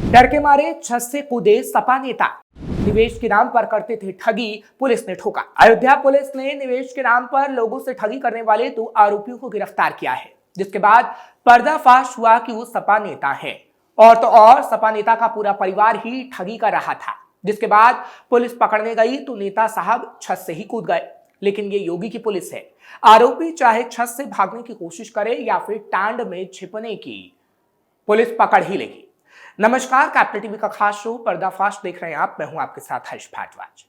डर के मारे छत से कूदे सपा नेता। निवेश के नाम पर करते थे ठगी, पुलिस ने ठोका। अयोध्या पुलिस ने निवेश के नाम पर लोगों से ठगी करने वाले 2 आरोपियों को गिरफ्तार किया है, जिसके बाद पर्दाफाश हुआ कि वो सपा नेता है। और तो और सपा नेता का पूरा परिवार ही ठगी कर रहा था। जिसके बाद पुलिस पकड़ने गई तो नेता साहब छत से ही कूद गए। लेकिन ये योगी की पुलिस है। आरोपी चाहे छत से भागने की कोशिश करे या फिर टांड में छिपने की, पुलिस पकड़ ही लेगी। नमस्कार, कैपिटल टीवी का खास शो पर्दाफाश देख रहे हैं आप। मैं हूं आपके साथ हर्ष भारद्वाज।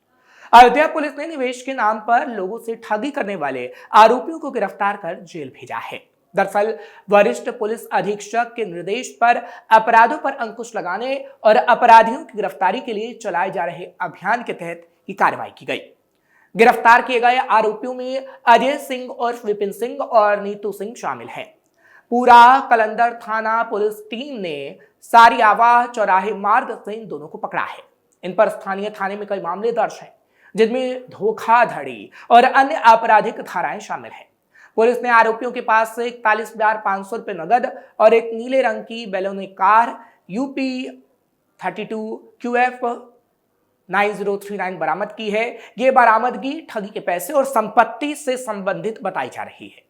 अयोध्या पुलिस ने निवेश के नाम पर लोगों से ठगी करने वाले आरोपियों को गिरफ्तार कर जेल भेजा है। दरअसल वरिष्ठ पुलिस अधीक्षक के निर्देश पर अपराधों पर अंकुश लगाने और अपराधियों की गिरफ्तारी के लिए चलाए जा रहे अभियान के तहत ये कार्रवाई की गई। गिरफ्तार किए गए आरोपियों में अजय सिंह और विपिन सिंह और नीतू सिंह शामिल हैं। पूरा कलंदर थाना पुलिस टीम ने सारियावाह चौराहे मार्ग से इन दोनों को पकड़ा है। इन पर स्थानीय थाने में कई मामले दर्ज हैं, जिनमें धोखाधड़ी और अन्य आपराधिक धाराएं शामिल हैं। पुलिस ने आरोपियों के पास से 41,500 रुपए नगद और एक नीले रंग की बेलोने कार UP 32 QF 9039 बरामद की है। ये बरामदगी ठगी के पैसे और संपत्ति से संबंधित बताई जा रही है।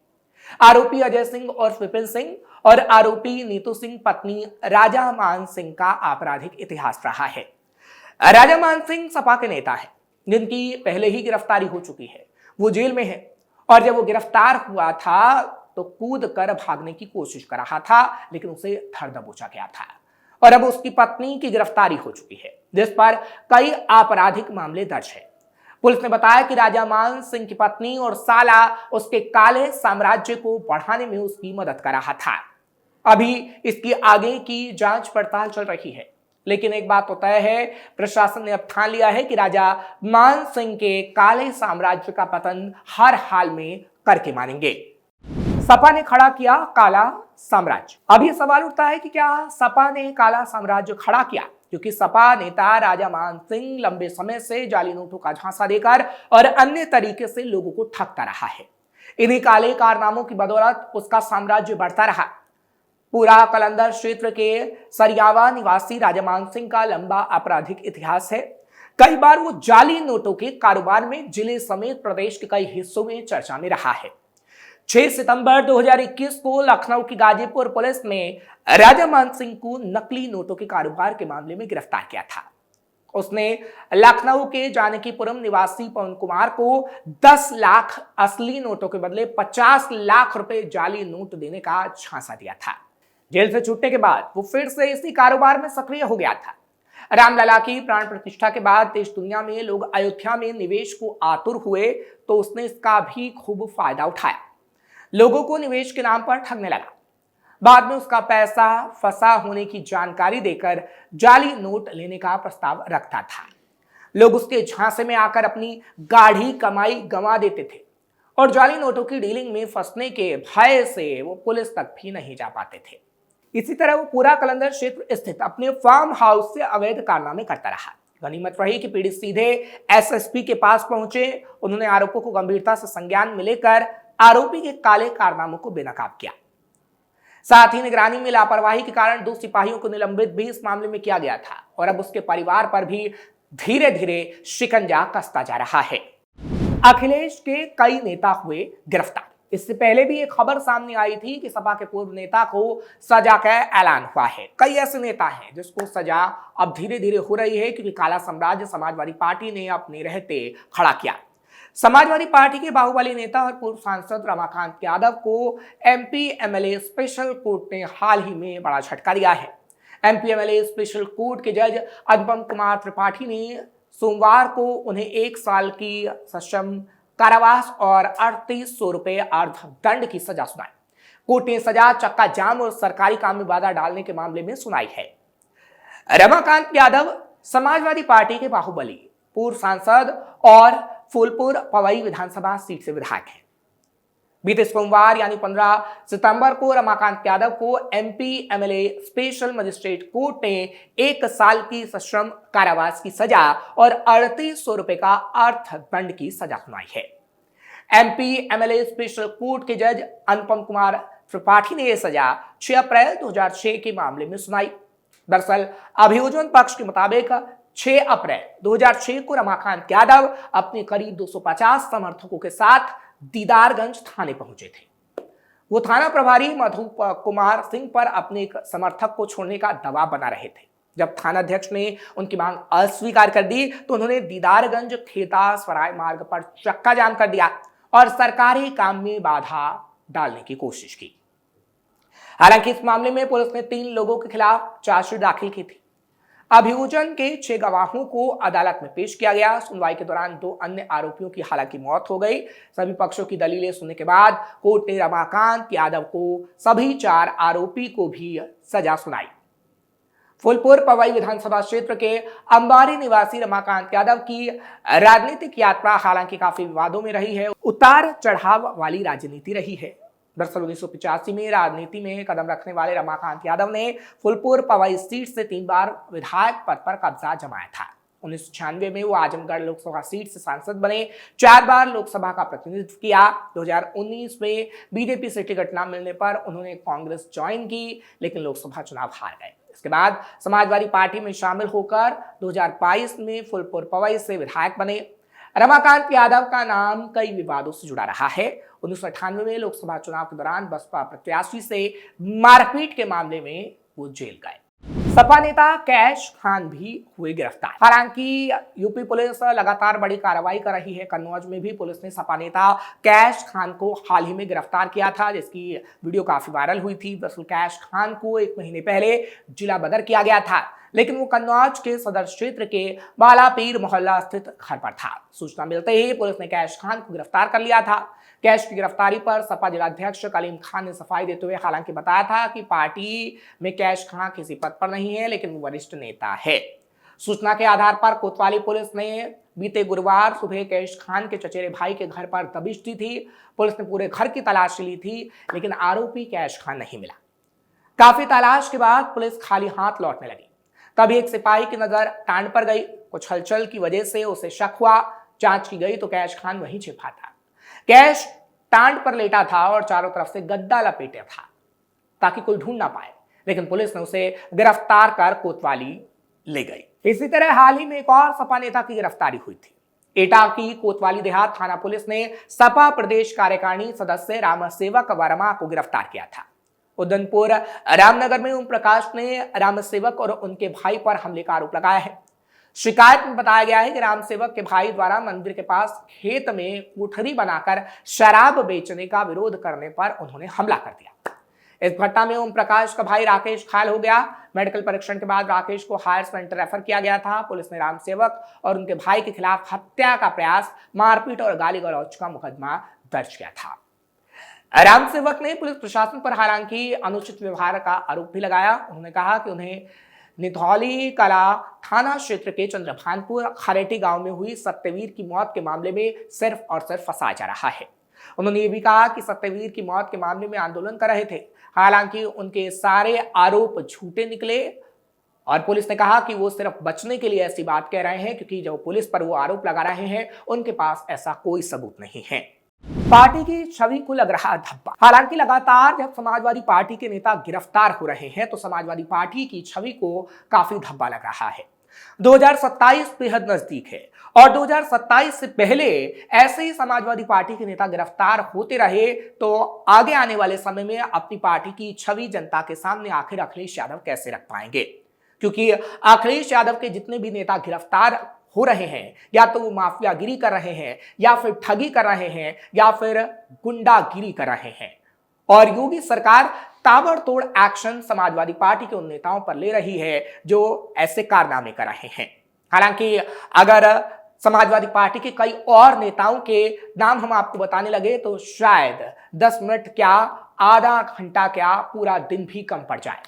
आरोपी अजय सिंह और विपिन सिंह और आरोपी नीतू सिंह पत्नी राजा मान सिंह का आपराधिक इतिहास रहा है। राजा मान सिंह सपा के नेता है, जिनकी पहले ही गिरफ्तारी हो चुकी है। वो जेल में है और जब वो गिरफ्तार हुआ था तो कूद कर भागने की कोशिश कर रहा था, लेकिन उसे धर दबोचा गया था। और अब उसकी पत्नी की गिरफ्तारी हो चुकी है, जिस पर कई आपराधिक मामले दर्ज है। पुलिस ने बताया कि राजा मान सिंह की पत्नी और साला उसके काले साम्राज्य को बढ़ाने में उसकी मदद कर रहा था। अभी इसकी आगे की जांच पड़ताल चल रही है, लेकिन एक बात तो तय है, प्रशासन ने अब ठान लिया है कि राजा मान सिंह के काले साम्राज्य का पतन हर हाल में करके मानेंगे। सपा ने खड़ा किया काला साम्राज्य। अब यह सवाल उठता है कि क्या सपा ने काला साम्राज्य खड़ा किया, क्योंकि सपा नेता राजा मान सिंह लंबे समय से जाली नोटों का झांसा देकर और अन्य तरीके से लोगों को ठगता रहा है। इन्हीं काले कारनामों की बदौलत उसका साम्राज्य बढ़ता रहा। पूरा कलंदर क्षेत्र के सरियावा निवासी राजा मान सिंह का लंबा आपराधिक इतिहास है। कई बार वो जाली नोटों के कारोबार में जिले समेत प्रदेश के कई हिस्सों में चर्चा में रहा है। 6 सितंबर 2021 को लखनऊ की गाजीपुर पुलिस ने राजा मान सिंह को नकली नोटों के कारोबार के मामले में गिरफ्तार किया था। उसने लखनऊ के जानकीपुरम निवासी पवन कुमार को 10 लाख असली नोटों के बदले 50 लाख रुपए जाली नोट देने का झांसा दिया था। जेल से छूटने के बाद वो फिर से इसी कारोबार में सक्रिय हो गया था। रामलला की प्राण प्रतिष्ठा के बाद देश दुनिया में लोग अयोध्या में निवेश को आतुर हुए, तो उसने इसका भी खूब फायदा उठाया। लोगों को निवेश के नाम पर ठगने लगा। बाद में उसका पैसा फंसा होने की जानकारी देकर जाली नोट लेने का प्रस्ताव रखता था। लोग उसके झांसे में आकर अपनी गाढ़ी कमाई गंवा देते थे और जाली नोटों की डीलिंग में फंसने के भय से वो पुलिस तक भी नहीं जा पाते थे। इसी तरह वो पूरा कलंदर क्षेत्र स्थित अपने फार्म हाउस से अवैध कारनामे करता रहा। गनीमत रही कि पीड़ित सीधे SSP के पास पहुंचे। उन्होंने आरोपों को गंभीरता से संज्ञान में लेकर आरोपी के काले कारनामों को बेनकाब किया। साथ ही निगरानी में लापरवाही के कारण 2 सिपाहियों को निलंबित भी इस मामले में किया गया था और अब उसके परिवार पर भी धीरे धीरे शिकंजा कसता जा रहा है। अखिलेश के कई नेता हुए गिरफ्तार। इससे पहले भी एक खबर सामने आई थी कि सपा के पूर्व नेता को सजा का ऐलान हुआ है। कई ऐसे नेता हैं जिसको सजा अब धीरे धीरे हो रही है, क्योंकि काला साम्राज्य समाजवादी पार्टी ने अपने रहते खड़ा किया। समाजवादी पार्टी के बाहुबली नेता और पूर्व सांसद रमाकांत यादव को MP MLA स्पेशल कोर्ट ने हाल ही में बड़ा झटका दिया है। MP MLA स्पेशल कोर्ट के जज अनुपम कुमार त्रिपाठी ने सोमवार को उन्हें 1 साल की सश्रम कारावास और 3800 रुपए अर्थदंड की सजा सुनाई। कोर्ट ने सजा चक्का जाम और सरकारी काम में बाधा डालने के मामले में सुनाई है। रमाकांत यादव समाजवादी पार्टी के बाहुबली, पूर्व सांसद और फूलपुर पवई विधानसभा सीट से विधायक हैं। बीते सोमवार यानी 15 सितंबर को रमाकांत यादव को MP MLA special magistrate court ने 1 साल की सश्रम कारावास की सजा और 3800 रुपए का अर्थदंड की सजा सुनाई है। MP MLA स्पेशल कोर्ट के जज अनुपम कुमार त्रिपाठी ने यह सजा 6 अप्रैल 2006 के मामले में सुनाई। दरअसल अभियोजन पक्ष के मुताबिक 6 अप्रैल 2006 को रमाकांत यादव अपने करीब 250 समर्थकों के साथ दीदारगंज थाने पहुंचे थे। वो थाना प्रभारी मधु कुमार सिंह पर अपने एक समर्थक को छोड़ने का दबाव बना रहे थे। जब थानाध्यक्ष ने उनकी मांग अस्वीकार कर दी तो उन्होंने दीदारगंज खेता सराय मार्ग पर चक्का जाम कर दिया और सरकारी काम में बाधा डालने की कोशिश की। हालांकि इस मामले में पुलिस ने 3 लोगों के खिलाफ चार्जशीट दाखिल की थी। अभियोजन के 6 गवाहों को अदालत में पेश किया गया। सुनवाई के दौरान 2 अन्य आरोपियों की हालांकि मौत हो गई। सभी पक्षों की दलीलें सुनने के बाद कोर्ट ने रमाकांत यादव को सभी 4 आरोपी को भी सजा सुनाई। फूलपुर पवई विधानसभा क्षेत्र के अंबारी निवासी रमाकांत यादव की राजनीतिक यात्रा हालांकि काफी विवादों में रही है। उतार चढ़ाव वाली राजनीति रही है। दरअसल 1985 में राजनीति में कदम रखने वाले रमाकांत यादव ने फूलपुर पवई सीट से 3 बार विधायक पद पर कब्जा जमाया था। 1996 में वो आजमगढ़ लोकसभा सीट से सांसद बने, 4 बार लोकसभा का प्रतिनिधित्व किया। 2019 में बीजेपी से टिकट न मिलने पर उन्होंने कांग्रेस ज्वाइन की, लेकिन लोकसभा चुनाव हार गए। इसके बाद समाजवादी पार्टी में शामिल होकर 2022 में फूलपुर पवई से विधायक बने। रमाकांत यादव का नाम कई विवादों से जुड़ा रहा है। 1998 में लोकसभा चुनाव के दौरान बसपा प्रत्याशी से मारपीट के मामले में वो जेल गए। सपा नेता कैश खान भी हुए गिरफ्तार। हालांकि यूपी पुलिस लगातार बड़ी कार्रवाई कर रही है। कन्नौज में भी पुलिस ने सपा नेता कैश खान को हाल ही में गिरफ्तार किया था, जिसकी वीडियो काफी वायरल हुई थी। दरअसल कैश खान को 1 महीने पहले जिला बदर किया गया था, लेकिन वो कन्नौज के सदर क्षेत्र के बालापीर मोहल्ला स्थित घर पर था। सूचना मिलते ही पुलिस ने कैश खान को गिरफ्तार कर लिया था। कैश की गिरफ्तारी पर सपा जिलाध्यक्ष कलीम खान ने सफाई देते हुए हालांकि बताया था कि पार्टी में कैश खान किसी पद पर नहीं है, लेकिन वो वरिष्ठ नेता है। सूचना के आधार पर कोतवाली पुलिस ने बीते गुरुवार सुबह कैश खान के चचेरे भाई के घर पर दबिश दी थी। पुलिस ने पूरे घर की तलाशी ली थी, लेकिन आरोपी कैश खान नहीं मिला। काफी तलाश के बाद पुलिस खाली हाथ लौटने लगी। तभी एक सिपाही की नजर टांड पर गई। कुछ हलचल की वजह से उसे शक हुआ। जांच की गई तो कैश खान वहीं छिपा था। कैश टांड पर लेटा था और चारों तरफ से गद्दा लपेटा था ताकि कोई ढूंढ ना पाए, लेकिन पुलिस ने उसे गिरफ्तार कर कोतवाली ले गई। इसी तरह हाल ही में एक और सपा नेता की गिरफ्तारी हुई थी। एटा की कोतवाली देहात थाना पुलिस ने सपा प्रदेश कार्यकारिणी सदस्य रामसेवक वर्मा को गिरफ्तार किया था। उदयपुर रामनगर में ओम प्रकाश ने रामसेवक और उनके भाई पर हमले का आरोप लगाया है। शिकायत में बताया गया है कि रामसेवक के भाई द्वारा मंदिर के पास खेत में कोठरी बनाकर शराब बेचने का विरोध करने पर उन्होंने हमला कर दिया। इस घटना में ओम प्रकाश का भाई राकेश घायल हो गया। मेडिकल परीक्षण के बाद राकेश को हायर सेंटर रेफर किया गया था। पुलिस ने रामसेवक और उनके भाई के खिलाफ हत्या का प्रयास, मारपीट और गाली गलौज का मुकदमा दर्ज किया था। रामसेवक ने पुलिस प्रशासन पर हालांकि अनुचित व्यवहार का आरोप भी लगाया। उन्होंने कहा कि उन्हें निधौली कला थाना क्षेत्र के चंद्रभानपुर खरेटी गांव में हुई सत्यवीर की मौत के मामले में सिर्फ और सिर्फ फंसाया जा रहा है। उन्होंने ये भी कहा कि सत्यवीर की मौत के मामले में आंदोलन कर रहे थे। हालांकि उनके सारे आरोप झूठे निकले और पुलिस ने कहा कि वो सिर्फ बचने के लिए ऐसी बात कह रहे हैं, क्योंकि जो पुलिस पर वो आरोप लगा रहे हैं उनके पास ऐसा कोई सबूत नहीं है। पार्टी की छवि को लग रहा धब्बा। हालांकि लगातार जब समाजवादी पार्टी के नेता गिरफ्तार हो रहे हैं तो समाजवादी पार्टी की छवि को काफी धब्बा लग रहा है। 2027 बेहद नजदीक है और 2027 से पहले ऐसे ही समाजवादी पार्टी के नेता गिरफ्तार होते रहे तो आगे आने वाले समय में अपनी पार्टी की छवि जनता के सामने आखिर अखिलेश यादव कैसे रख पाएंगे, क्योंकि अखिलेश यादव के जितने भी नेता गिरफ्तार हो रहे हैं या तो वो माफियागिरी कर रहे हैं या फिर ठगी कर रहे हैं या फिर गुंडागिरी कर रहे हैं, और योगी सरकार ताबड़तोड़ एक्शन समाजवादी पार्टी के उन नेताओं पर ले रही है जो ऐसे कारनामे कर रहे हैं। हालांकि अगर समाजवादी पार्टी के कई और नेताओं के नाम हम आपको बताने लगे तो शायद 10 मिनट क्या, आधा घंटा क्या, पूरा दिन भी कम पड़ जाए,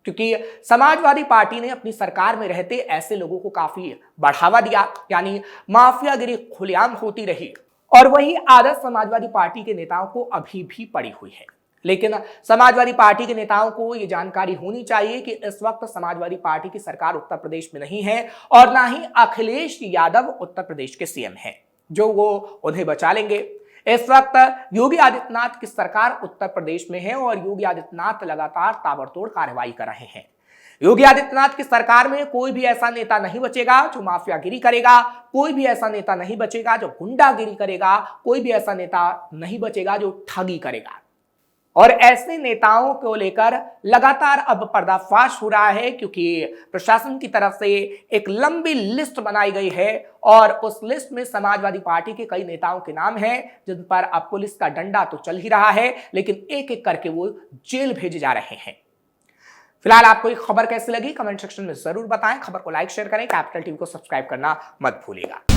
क्योंकि समाजवादी पार्टी ने अपनी सरकार में रहते ऐसे लोगों को काफी बढ़ावा दिया, यानी माफियागिरी खुलेआम होती रही, और वही आदत समाजवादी पार्टी के नेताओं को अभी भी पड़ी हुई है। लेकिन समाजवादी पार्टी के नेताओं को यह जानकारी होनी चाहिए कि इस वक्त समाजवादी पार्टी की सरकार उत्तर प्रदेश में नहीं है और ना ही अखिलेश यादव उत्तर प्रदेश के सीएम हैं जो वो उन्हें बचा लेंगे। इस वक्त योगी आदित्यनाथ की सरकार उत्तर प्रदेश में है और योगी आदित्यनाथ लगातार ताबड़तोड़ कार्रवाई कर रहे हैं। योगी आदित्यनाथ की सरकार में कोई भी ऐसा नेता नहीं बचेगा जो माफियागिरी करेगा, कोई भी ऐसा नेता नहीं बचेगा जो गुंडागिरी करेगा, कोई भी ऐसा नेता नहीं बचेगा जो ठगी करेगा। और ऐसे नेताओं को लेकर लगातार अब पर्दाफाश हो रहा है, क्योंकि प्रशासन की तरफ से एक लंबी लिस्ट बनाई गई है और उस लिस्ट में समाजवादी पार्टी के कई नेताओं के नाम हैं जिन पर अब पुलिस का डंडा तो चल ही रहा है, लेकिन एक एक करके वो जेल भेजे जा रहे हैं। फिलहाल आपको ये खबर कैसी लगी कमेंट सेक्शन में जरूर बताएं। खबर को लाइक शेयर करें, कैपिटल टीवी को सब्सक्राइब करना मत भूलिएगा।